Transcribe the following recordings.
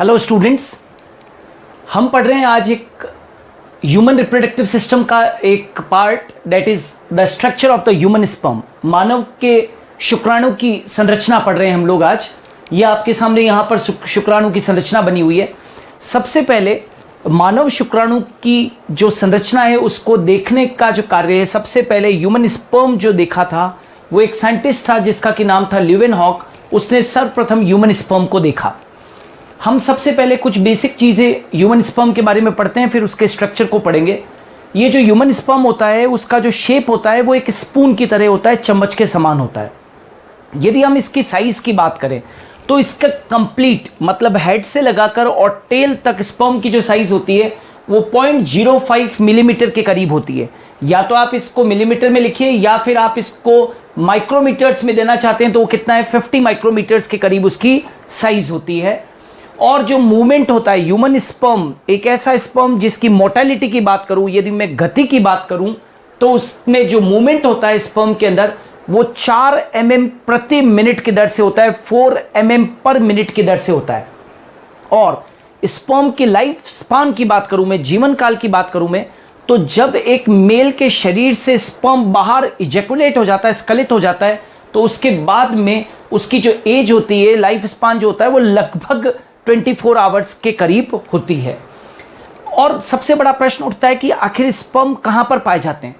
Hello students, हम पढ़ रहे हैं आज एक ह्यूमन रिप्रोडक्टिव सिस्टम का एक part that is the structure of the human sperm. मानव के शुक्राणु की संरचना पढ़ रहे हैं हम लोग आज। ये आपके सामने यहाँ पर शुक्राणु की संरचना बनी हुई है। सबसे पहले मानव शुक्राणु की जो संरचना है उसको देखने का जो कार्य है, सबसे पहले ह्यूमन स्पर्म जो देखा था वो एक साइंटिस्ट था जिसका कि नाम था ल्यूवेनहॉक। उसने सर्वप्रथम ह्यूमन स्पर्म को देखा। हम सबसे पहले कुछ बेसिक चीज़ें ह्यूमन स्पर्म के बारे में पढ़ते हैं, फिर उसके स्ट्रक्चर को पढ़ेंगे। ये जो ह्यूमन स्पर्म होता है उसका जो शेप होता है वो एक स्पून की तरह होता है, चम्मच के समान होता है। यदि हम इसकी साइज की बात करें तो इसका कंप्लीट मतलब हेड से लगाकर और टेल तक स्पर्म की जो साइज होती है वो 0.05 मिलीमीटर के करीब होती है। या तो आप इसको मिलीमीटर में लिखिए या फिर आप इसको माइक्रोमीटर्स में देना चाहते हैं तो वो कितना है, 50 माइक्रोमीटर्स के करीब उसकी साइज होती है। और जो मूवमेंट होता है ह्यूमन स्पर्म, एक ऐसा स्पर्म जिसकी मोर्टेलिटी की बात करूं, यदि मैं गति की बात करूं तो उसमें जो मूवमेंट होता है स्पर्म के अंदर वो 4 mm प्रति मिनट की दर से होता है, 4 mm पर मिनट की दर से होता है। और स्पर्म की लाइफ स्पान की बात करूं मैं, जीवन काल की बात करूं मैं, तो जब एक मेल के शरीर से स्पर्म बाहर इजैकुलेट हो जाता है, स्खलित हो जाता है, तो उसके बाद में उसकी जो एज होती है, लाइफ स्पान जो होता है वो लगभग 24 आवर्स के करीब होती है। और सबसे बड़ा प्रश्न उठता है कि आखिर स्पर्म कहां पर पाए जाते हैं।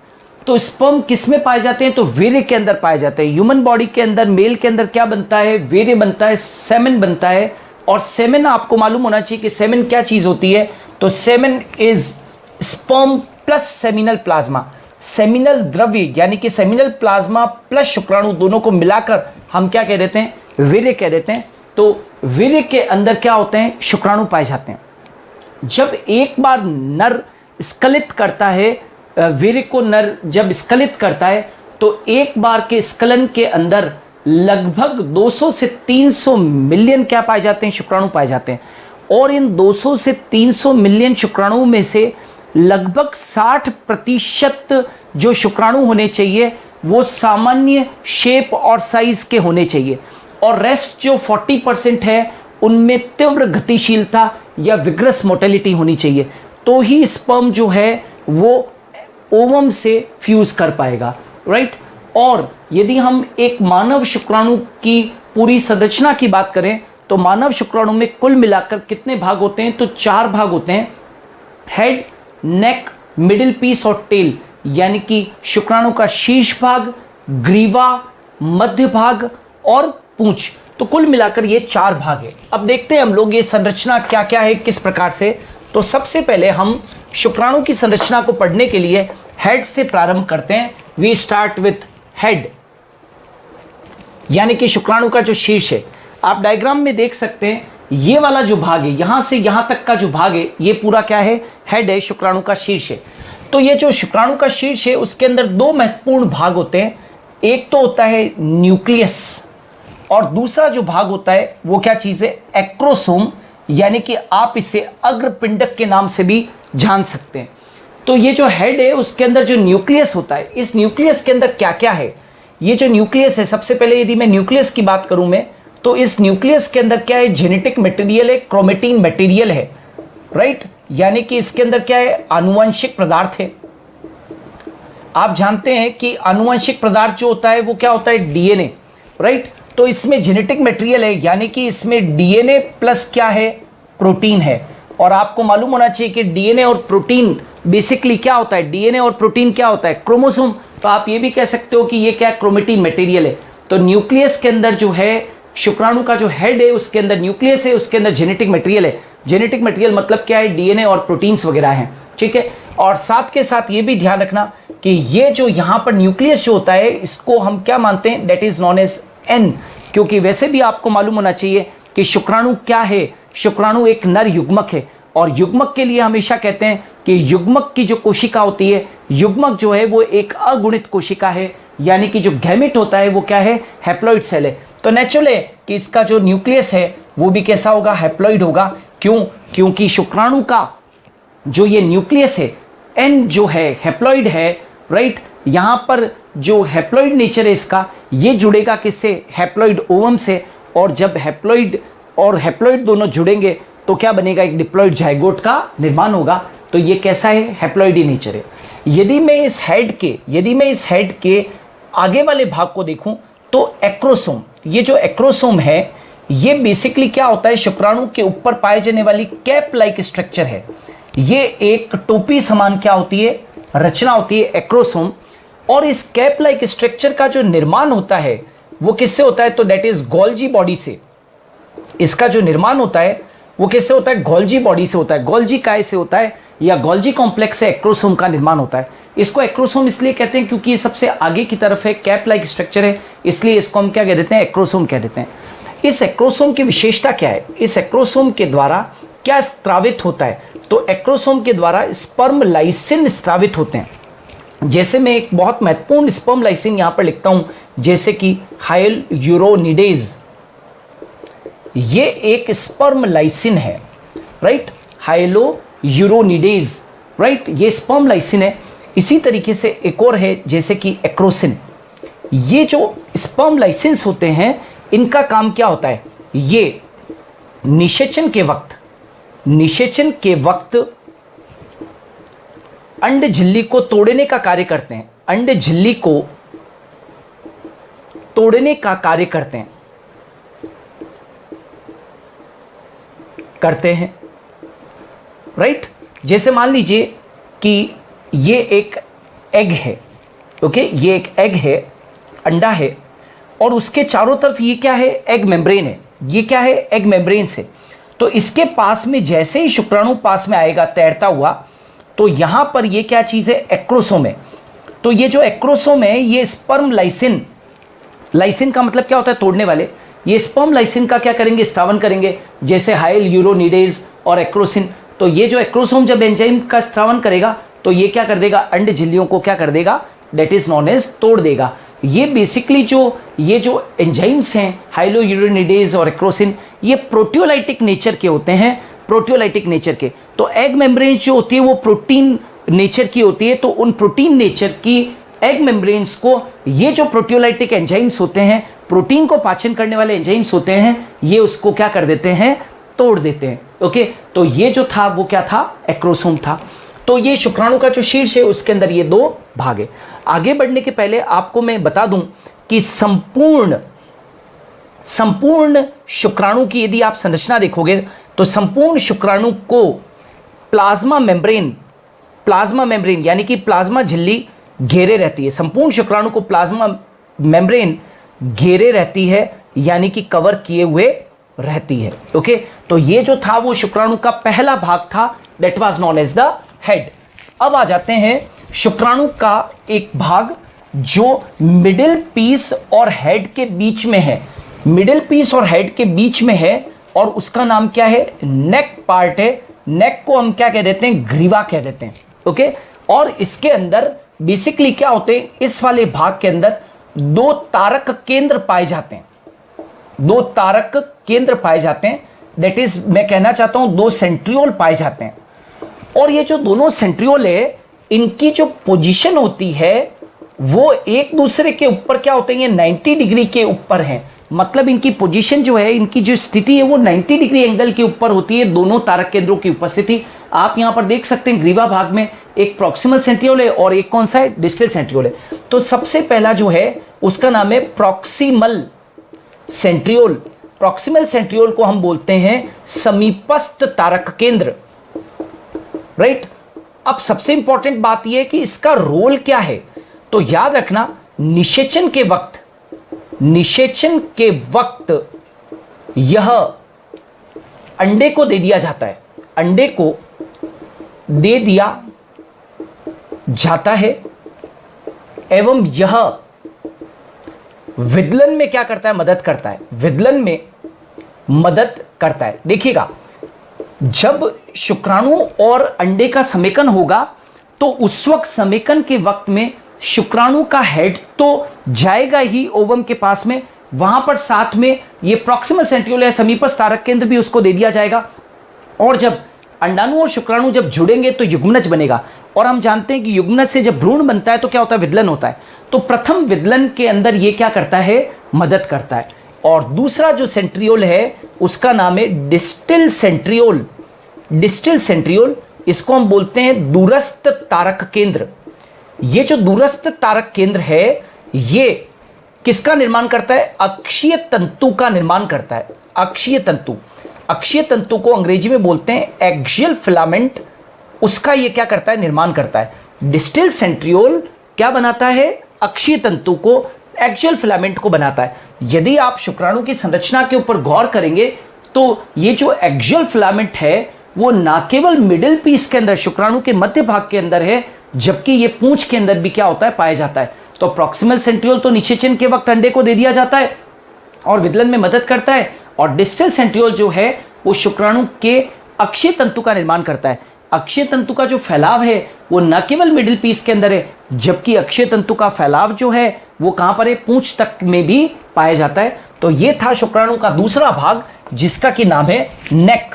तो स्पर्म किस में पाए जाते हैं, तो वीर्य के अंदर पाए जाते हैं। ह्यूमन बॉडी के अंदर मेल के अंदर क्या बनता है, वीर्य बनता है, सेमेन बनता है। और सेमेन आपको मालूम होना चाहिए कि सेमेन क्या चीज होती है। तो semen is sperm plus seminal plasma. Seminal द्रव्य यानी कि सेमिनल प्लाज्मा प्लस शुक्राणु दोनों को मिलाकर हम क्या कह देते हैं, वीर्य कह देते हैं। तो वीर्य के अंदर क्या होते हैं, शुक्राणु पाए जाते हैं। जब एक बार नर स्खलित करता है, वीर्य को नर जब स्खलित करता है तो एक बार के स्खलन के अंदर लगभग 200 से 300 मिलियन क्या पाए जाते हैं, शुक्राणु पाए जाते हैं। और इन 200 से 300 मिलियन शुक्राणुओं में से लगभग 60% जो शुक्राणु होने चाहिए वो सामान्य शेप और साइज के होने चाहिए। और रेस्ट जो 40% है उनमें तीव्र गतिशीलता या विग्रस मोटेलिटी होनी चाहिए, तो ही स्पर्म जो है वो ओवम से फ्यूज कर पाएगा, राइट। और यदि हम एक मानव शुक्राणु की पूरी संरचना की बात करें तो मानव शुक्राणु में कुल मिलाकर कितने भाग होते हैं, तो 4 भाग होते हैं। हेड, नेक, मिडिल पीस और टेल, यानी कि शुक्राणु का शीर्ष भाग, ग्रीवा, मध्य भाग और पूंछ। तो कुल मिलाकर ये 4 भाग है। अब देखते हैं हम लोग ये संरचना क्या क्या है, किस प्रकार से। तो सबसे पहले हम शुक्राणु की संरचना को पढ़ने के लिए हेड से प्रारंभ करते हैं। वी स्टार्ट विथ हेड, यानी कि शुक्राणु का जो शीर्ष है। आप डायग्राम में देख सकते हैं ये वाला जो भाग है, यहां से यहां तक का जो भाग है ये पूरा क्या है, हेड है, शुक्राणु का शीर्ष है। तो ये जो शुक्राणु का शीर्ष है उसके अंदर 2 महत्वपूर्ण भाग होते हैं। एक तो होता है न्यूक्लियस और दूसरा जो भाग होता है वो क्या चीज है, एक्रोसोम, यानी कि आप इसे अग्रपिंडक के नाम से भी जान सकते हैं। तो ये जो हेड है उसके अंदर जो न्यूक्लियस होता है, इस न्यूक्लियस के अंदर क्या क्या है। ये जो न्यूक्लियस है, सबसे पहले यदि मैं न्यूक्लियस की बात करूं मैं, तो इस न्यूक्लियस के अंदर क्या है, जेनेटिक मटेरियल है, क्रोमेटिन मटेरियल है, राइट। यानी कि इसके अंदर क्या है, आनुवंशिक पदार्थ है। आप जानते हैं कि आनुवंशिक पदार्थ जो होता है वो क्या होता है, डीएनए, राइट। तो इसमें जेनेटिक मटेरियल है, यानी कि इसमें डीएनए प्लस क्या है, प्रोटीन है। और आपको मालूम होना चाहिए कि डीएनए और प्रोटीन बेसिकली क्या होता है, डीएनए और प्रोटीन क्या होता है, क्रोमोसोम। तो आप ये भी कह सकते हो कि ये क्या, क्रोमेटिन मटेरियल है। तो न्यूक्लियस के अंदर जो है, शुक्राणु का जो हेड है उसके अंदर न्यूक्लियस है, उसके अंदर जेनेटिक मटेरियल है। जेनेटिक मटेरियल मतलब क्या है, डीएनए और प्रोटीन्स वगैरह हैं, ठीक है। और साथ के साथ ये भी ध्यान रखना कि ये जो यहाँ पर न्यूक्लियस जो होता है इसको हम क्या मानते हैं, that is known as N. क्योंकि वैसे भी आपको मालूम होना चाहिए कि शुक्राणु क्या है, शुक्राणु एक नर युग्मक है। और युग्मक के लिए हमेशा कहते हैं कि युग्मक की जो कोशिका होती है, युग्मक जो है वो एक अगुणित कोशिका है, यानी कि जो गैमेट होता है वो क्या है, हैप्लॉइड सेल है। तो नेचुरल है कि इसका जो न्यूक्लियस है वो भी कैसा होगा, हैप्लॉइड होगा। क्यों, क्योंकि शुक्राणु का जो ये न्यूक्लियस है, एन जो है हैप्लॉइड है, राइट। यहाँ पर जो हैप्लॉइड नेचर है इसका, ये जुड़ेगा किससे, हैप्लॉइड ओवम से। और जब हैप्लॉइड और हैप्लॉइड दोनों जुड़ेंगे तो क्या बनेगा, एक डिप्लॉइड जाइगोट का निर्माण होगा। तो ये कैसा है, हैप्लॉइड इन नेचर है। यदि मैं इस हेड के आगे वाले भाग को देखूं तो एक्रोसोम, ये जो एक्रोसोम है ये बेसिकली क्या होता है, शुक्राणु के ऊपर पाए जाने वाली कैप लाइक स्ट्रक्चर है। ये एक टोपी समान क्या होती है, रचना होती है एक्रोसोम। और इस कैप लाइक स्ट्रक्चर का जो निर्माण होता है वो किससे होता है, तो दैट इज गोल्जी बॉडी से। इसका जो निर्माण होता है वो किससे होता है, गोल्जी बॉडी से होता है। गोल्जी काय से होता है, या गोल्जी कॉम्प्लेक्स से एक्रोसोम का निर्माण होता है। इसको एक्रोसोम इसलिए कहते हैं क्योंकि ये सबसे आगे की तरफ है, कैप लाइक स्ट्रक्चर है, इसलिए इसको हम क्या कह देते हैं, एक्रोसोम कह देते हैं। इस एक्रोसोम की विशेषता क्या है, इस एक्रोसोम के द्वारा क्या स्त्रावित होता है, तो एक्रोसोम के द्वारा स्पर्म लाइसिन स्त्रावित होते हैं। जैसे मैं एक बहुत महत्वपूर्ण स्पर्म लाइसिन यहां पर लिखता हूं, जैसे कि हाइलुरोनिडेज, ये एक स्पर्म लाइसिन है, राइट, हाइलोयूरोनिडेज, राइट, ये स्पर्म लाइसिन है। इसी तरीके से एक और है जैसे कि एक्रोसिन। ये जो स्पर्म लाइसिन्स होते हैं इनका काम क्या होता है, ये निषेचन के वक्त अंड झिल्ली को तोड़ने का कार्य करते हैं, अंड झिल्ली को तोड़ने का कार्य करते हैं, राइट। जैसे मान लीजिए कि ये एक एग है, ओके, ये एक एग है, अंडा है, और उसके चारों तरफ ये क्या है, एग मेम्ब्रेन है। ये क्या है, एग मेम्ब्रेन से। तो इसके पास में जैसे ही शुक्राणु पास में आएगा तैरता हुआ, तो यहां पर ये क्या चीज है, एक्रोसोम है। तो ये जो एक्रोसोम है ये स्पर्म लाइसिन, लाइसिन का मतलब क्या होता है, तोड़ने वाले, ये स्पर्म लाइसिन का क्या करेंगे, स्त्रावन करेंगे, जैसे हाइलुरोनिडेज और एक्रोसिन। तो ये जो एक्रोसोम जब एंजाइम का स्त्रावन करेगा तो ये क्या कर देगा, अंड झिल्लियों को क्या कर देगा, दैट इज नॉन एज तोड़ देगा। ये बेसिकली ये जो एंजाइम्स हैं हाइलोयूरोनिडेज और एक्रोसिन, ये प्रोटियोलाइटिक नेचर के होते हैं, प्रोटियोलाइटिक नेचर के। तो एग मेम्ब्रेन जो होती है वो प्रोटीन नेचर की होती है। तो उन प्रोटीन नेचर की एग मेम्ब्रेन्स को ये जो प्रोटियोलाइटिक एंजाइम्स होते हैं, प्रोटीन को पाचन करने वाले एंजाइम्स होते हैं, ये उसको क्या कर देते हैं, तोड़ देते हैं। ओके, तो ये जो था वो क्या था, एक्रोसोम था। तो ये शुक्राणु का जो शीर्ष है उसके अंदर ये दो भाग है। आगे बढ़ने के पहले आपको मैं बता दूं कि संपूर्ण शुक्राणु की यदि आप संरचना देखोगे तो संपूर्ण शुक्राणु को प्लाज्मा मेम्ब्रेन यानी कि प्लाज्मा झिल्ली घेरे रहती है। संपूर्ण शुक्राणु को प्लाज्मा मेम्ब्रेन घेरे रहती है, यानी कि कवर किए हुए रहती है। ओके, तो ये जो था वो शुक्राणु का पहला भाग था, that was known as the head. अब आ जाते हैं शुक्राणु का एक भाग जो मिडिल पीस और हेड के बीच में है, मिडिल पीस और हेड के बीच में है, और उसका नाम क्या है, नेक पार्ट है। नेक को हम क्या कह देते हैं, ग्रीवा कह देते हैं। ओके, और इसके अंदर बेसिकली क्या होते हैं, इस वाले भाग के अंदर दो तारक केंद्र पाए जाते हैं, दो तारक केंद्र पाए जाते हैं, दैट इज मैं कहना चाहता हूं दो सेंट्रियोल पाए जाते हैं। और ये जो दोनों सेंट्रियोल है, इनकी जो पोजीशन होती है वो एक दूसरे के ऊपर क्या होते हैं, ये 90 डिग्री के ऊपर है। मतलब इनकी पोजीशन जो है, इनकी जो स्थिति है वो 90 डिग्री एंगल के ऊपर होती है, दोनों तारक केंद्रों की उपस्थिति। आप यहां पर देख सकते हैं ग्रीवा भाग में एक प्रॉक्सिमल सेंट्रियोल है और एक कौन सा है, डिस्टल सेंट्रियोल है। तो सबसे पहला जो है उसका नाम है प्रॉक्सिमल सेंट्रियोल। प्रॉक्सिमल सेंट्रियोल को हम बोलते हैं समीपस्थ तारक केंद्र, राइट। अब सबसे इंपॉर्टेंट बात यह है कि इसका रोल क्या है, तो याद रखना निषेचन के वक्त यह अंडे को दे दिया जाता है, अंडे को दे दिया जाता है, एवं यह विदलन में क्या करता है, मदद करता है, विदलन में मदद करता है। देखिएगा, जब शुक्राणु और अंडे का समेकन होगा तो उस वक्त समेकन के वक्त में शुक्राणु का हेड तो जाएगा ही ओवम के पास में, वहां पर साथ में ये प्रॉक्सिमल सेंट्रियोल या समीपस्थ तारक केंद्र भी उसको दे दिया जाएगा। और जब अंडाणु और शुक्राणु जब जुड़ेंगे तो युग्मनज बनेगा, और हम जानते हैं कि युग्मनज से जब भ्रूण बनता है तो क्या होता है, विदलन होता है। तो प्रथम विदलन के अंदर ये क्या करता है, मदद करता है। और दूसरा जो सेंट्रियोल है उसका नाम है डिस्टिल सेंट्रियोल। डिस्टिल सेंट्रियोल, इसको हम बोलते हैं दूरस्थ तारक केंद्र। ये जो दूरस्थ तारक केंद्र है, ये किसका निर्माण करता है? अक्षीय तंतु का निर्माण करता है। अक्षीय तंतु, अक्षीय तंतु को अंग्रेजी में बोलते हैं एक्सियल फिलामेंट, उसका ये क्या करता है? निर्माण करता है। डिस्टिल सेंट्रियोल क्या बनाता है? अक्षीय तंतु को, एक्सियल फिलामेंट को बनाता है। यदि आप शुक्राणु की संरचना के ऊपर गौर करेंगे तो ये जो एक्सियल फिलामेंट है वो ना केवल मिडिल पीस के अंदर, शुक्राणु के मध्य भाग के अंदर है, जबकि ये पूंछ के अंदर भी क्या होता है? पाया जाता है। तो प्रॉक्सिमल सेंट्रियोल तो नीचे चिन के वक्त अंडे को दे दिया जाता है और विदलन में मदद करता है, और डिस्टिल सेंट्रियोल जो है वो शुक्राणु के अक्षीय तंतु का निर्माण करता है। अक्षीय तंतु का जो फैलाव है वो न केवल मिडिल पीस के अंदर है, जबकि अक्षीय तंतु का फैलाव जो है वो कहां पर है? पूंछ तक में भी पाया जाता है। तो ये था शुक्राणु का दूसरा भाग, जिसका की नाम है नेक।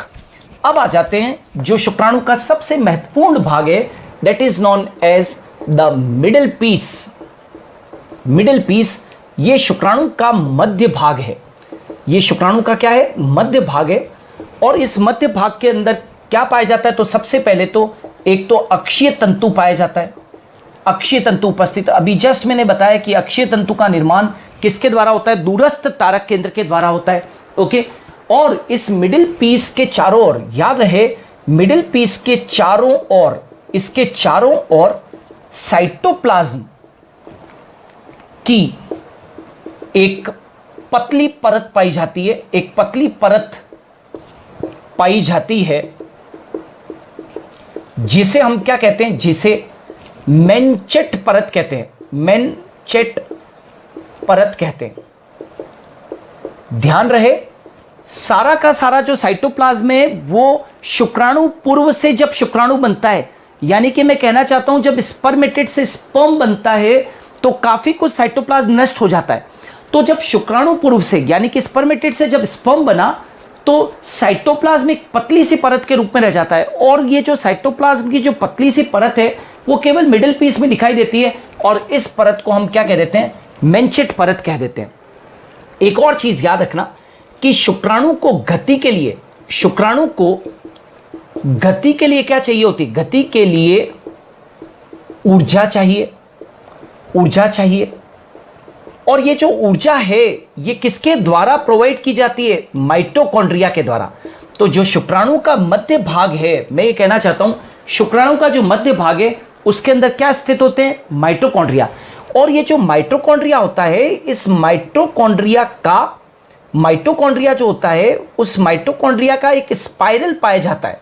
अब आ जाते हैं जो शुक्राणु का सबसे महत्वपूर्ण भाग है, that is known as the middle piece. Middle piece ये शुक्राणु का मध्य भाग है। ये शुक्राणु का क्या है? मध्य भाग है। और इस मध्य भाग के अंदर क्या पाया जाता है? तो सबसे पहले तो एक तो अक्षीय तंतु पाया जाता है। अक्षीय तंतु उपस्थित, अभी जस्ट मैंने बताया कि अक्षीय तंतु का निर्माण किसके द्वारा होता है? दूरस्थ तारक केंद्र के द्वारा होता है। ओके, और इस मिडिल पीस के चारों ओर, याद रहे, मिडिल पीस के चारों ओर, इसके चारों ओर साइटोप्लाज्म की एक पतली परत पाई जाती है। एक पतली परत पाई जाती है जिसे हम क्या कहते हैं? जिसे मेनचेट परत कहते हैं। मेनचेट परत कहते हैं। ध्यान रहे, सारा का सारा जो साइटोप्लाज्म है वो शुक्राणु पूर्व से, जब शुक्राणु बनता है, यानी कि मैं कहना चाहता हूं जब स्पर्मेटेड से स्पर्म बनता है तो काफी कुछ साइटोप्लाज्म नष्ट हो जाता है। तो जब शुक्राणु पूर्व से, यानी कि स्पर्मेटेड से जब स्पर्म बना, तो साइटोप्लाज्म एक पतली सी परत के रूप में रह जाता है। और ये जो साइटोप्लाज्म की जो पतली सी परत है वो केवल मिडिल पीस में दिखाई देती है, और इस परत को हम क्या कह देते हैं? मेनचेट परत कह देते हैं। एक और चीज याद रखना कि शुक्राणु को गति के लिए, शुक्राणु को गति के लिए क्या चाहिए होती? गति के लिए ऊर्जा चाहिए। ऊर्जा चाहिए। और ये जो ऊर्जा है ये किसके द्वारा प्रोवाइड की जाती है? माइटोकॉन्ड्रिया के द्वारा। तो जो शुक्राणु का मध्य भाग है, मैं ये कहना चाहता हूं शुक्राणु का जो मध्य भाग है उसके अंदर क्या स्थित होते हैं? माइटोकॉन्ड्रिया। और ये जो माइटोकॉन्ड्रिया होता है, इस माइटोकॉन्ड्रिया का, माइटोकॉन्ड्रिया जो होता है उस माइटोकॉन्ड्रिया का एक स्पाइरल पाया जाता है।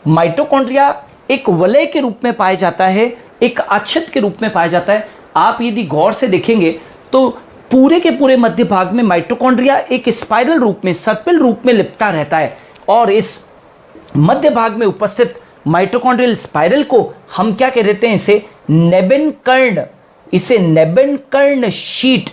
माइटोकॉन्ड्रिया एक वलय के रूप में पाया जाता है, एक अक्षत के रूप में पाया जाता है। आप यदि गौर से देखेंगे तो पूरे के पूरे मध्य भाग में माइटोकॉन्ड्रिया एक स्पाइरल रूप में, सर्पिल रूप में लिपटा रहता है। और इस मध्य भाग में उपस्थित माइटोकॉन्ड्रियल स्पाइरल को हम क्या कह देते हैं? इसे नेबेनकर्ण, इसे नेबेनकर्ण शीट,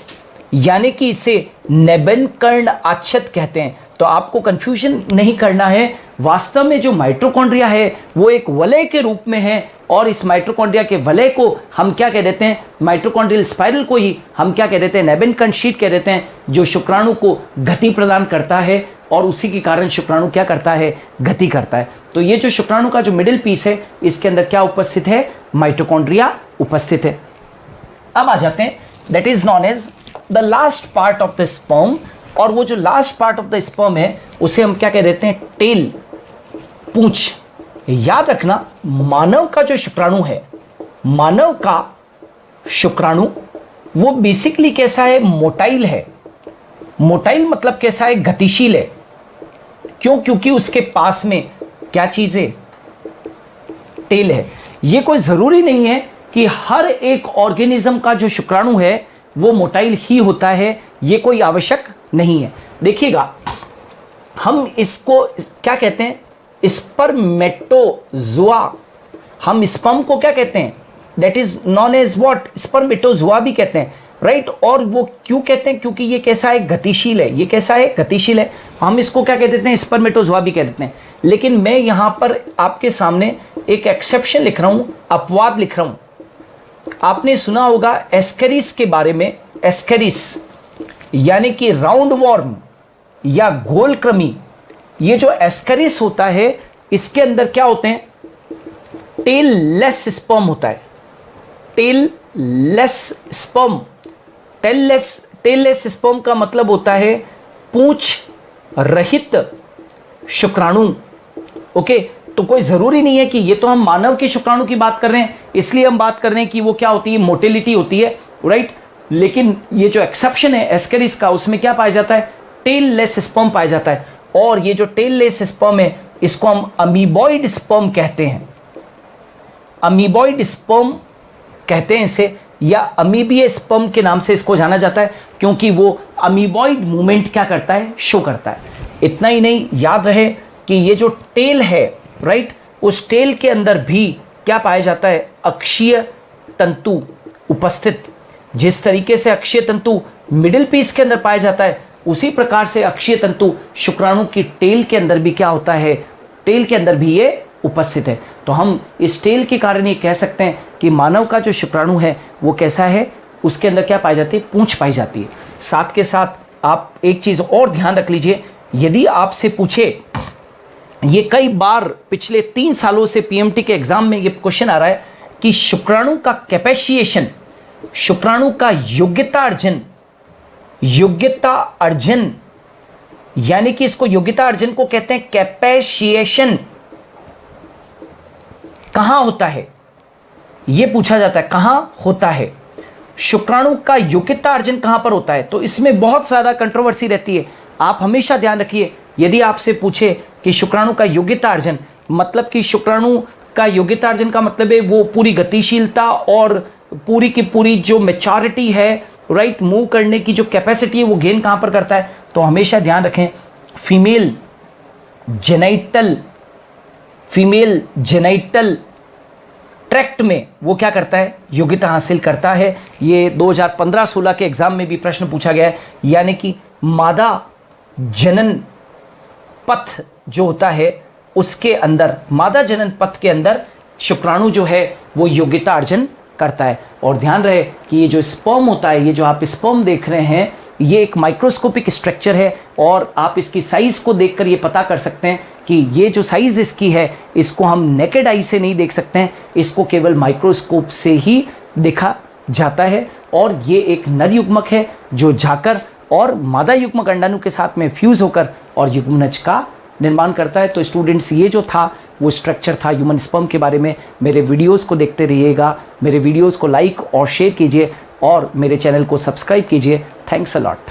यानी कि इसे नेबेनकर्ण अक्षत कहते हैं। तो आपको कंफ्यूजन नहीं करना है, वास्तव में जो माइटोकॉन्ड्रिया है वो एक वलय के रूप में है, और इस माइटोकॉन्ड्रिया के वलय को हम क्या कह देते हैं? माइटोकॉन्ड्रियल स्पाइरल को ही हम क्या कह देते हैं? नेबेनकर्ण शीट कह देते हैं, जो शुक्राणु को गति प्रदान करता है, और उसी के कारण शुक्राणु क्या करता है? गति करता है। तो ये जो शुक्राणु का जो मिडिल पीस है, इसके अंदर क्या उपस्थित है? माइटोकॉन्ड्रिया उपस्थित है। अब आ जाते हैं, that is known as the last part of the sperm. और वो जो last part of the sperm है उसे हम क्या कह देते हैं? टेल, पूंछ। याद रखना, मानव का जो शुक्राणु है, मानव का शुक्राणु वो बेसिकली कैसा है? मोटाइल है। मोटाइल मतलब कैसा है? गतिशील है। क्यों? क्योंकि उसके पास में क्या चीज है? टेल है। ये कोई जरूरी नहीं है कि हर एक ऑर्गेनिज्म का जो शुक्राणु है वो मोटाइल ही होता है, ये कोई आवश्यक नहीं है। देखिएगा, हम इसको क्या कहते हैं? स्पर्मेटोजोआ। हम स्पर्म को क्या कहते हैं? That is known as what? Spermatozoa भी कहते हैं, राइट। और वो क्यों कहते हैं? क्योंकि ये कैसा है? गतिशील है। ये कैसा है? गतिशील है। हम इसको क्या कह देते हैं? स्पर्मेटोजोआ भी कह देते हैं। लेकिन मैं यहां पर आपके सामने एक एक्सेप्शन लिख रहा हूं, अपवाद लिख रहा हूं। आपने सुना होगा एस्केरिस के बारे में। एस्केरिस यानी कि राउंड वॉर्म, या गोलकृमि, ये जो एस्करिस होता है इसके अंदर क्या होते हैं, टेल लेस स्पर्म होता है, tailless sperm. Tailless sperm का मतलब होता है पूंछ रहित शुक्राणु। ओके, तो कोई जरूरी नहीं है कि ये तो हम मानव के शुक्राणु की बात कर रहे हैं इसलिए हम बात कर रहे हैं कि वो क्या होती है, मोटिलिटी होती है, राइट। लेकिन ये जो एक्सेप्शन है एस्करिस का, उसमें क्या पाया जाता है, टेल लेस स्पर्म पाया जाता है। और ये जो टेल लेस स्पर्म है इसको हम अमीबॉइड स्पर्म कहते हैं, अमीबॉइड स्पर्म कहते हैं इसे, या अमीबीय स्पर्म के नाम से इसको जाना जाता है, क्योंकि वो अमीबॉइड मूवमेंट क्या करता है, शो करता है। इतना ही नहीं, याद रहे कि ये जो टेल है, राइट, उस टेल के अंदर भी क्या पाया जाता है, अक्षीय तंतु उपस्थित। जिस तरीके से अक्षीय तंतु मिडिल पीस के अंदर पाया जाता है, उसी प्रकार से अक्षीय तंतु शुक्राणु की टेल के अंदर भी क्या होता है, टेल के अंदर भी ये उपस्थित है। तो हम इस टेल के कारण ये कह सकते हैं कि मानव का जो शुक्राणु है वो कैसा है, उसके अंदर क्या पाई जाती है, पूंछ पाई जाती है। साथ के साथ आप एक चीज़ और ध्यान रख लीजिए, यदि आपसे पूछे, ये कई बार पिछले 3 सालों से पीएमटी के एग्जाम में ये क्वेश्चन आ रहा है कि शुक्राणु का कैपेशिएशन, शुक्राणु का योग्यता अर्जन, यानी कि इसको योग्यता अर्जन को कहते हैं कैपेशिएशन, कहां होता है, यह पूछा जाता है, कहां होता है शुक्राणु का योग्यता अर्जन, कहां पर होता है। तो इसमें बहुत ज्यादा कंट्रोवर्सी रहती है। आप हमेशा ध्यान रखिए, यदि आपसे पूछे कि शुक्राणु का योग्यता अर्जन, मतलब कि शुक्राणु का योग्यता अर्जन का मतलब है वो पूरी गतिशीलता और पूरी की पूरी जो मैच्योरिटी है, राइट, मूव करने की जो कैपेसिटी है वो गेन कहां पर करता है, तो हमेशा ध्यान रखें फीमेल जेनाइटल ट्रैक्ट में वो क्या करता है, योग्यता हासिल करता है। ये 2015-16 के एग्जाम में भी प्रश्न पूछा गया है, यानी कि मादा जनन पथ जो होता है उसके अंदर, मादा जनन पथ के अंदर शुक्राणु जो है वो योग्यता अर्जन करता है। और ध्यान रहे कि ये जो स्पर्म होता है, ये जो आप स्पर्म देख रहे हैं, ये एक माइक्रोस्कोपिक स्ट्रक्चर है और आप इसकी साइज को देखकर ये पता कर सकते हैं कि ये जो साइज इसकी है इसको हम नेकेड आई से नहीं देख सकते हैं, इसको केवल माइक्रोस्कोप से ही देखा जाता है। और ये एक नर युग्मक है जो जाकर और मादा युग्मक अंडाणु के साथ में फ्यूज होकर और युग्मनज का निर्माण करता है। तो स्टूडेंट्स, ये जो था वो स्ट्रक्चर था ह्यूमन स्पर्म के बारे में। मेरे वीडियोस को देखते रहिएगा, मेरे वीडियोस को लाइक और शेयर कीजिए और मेरे चैनल को सब्सक्राइब कीजिए। Thanks a lot.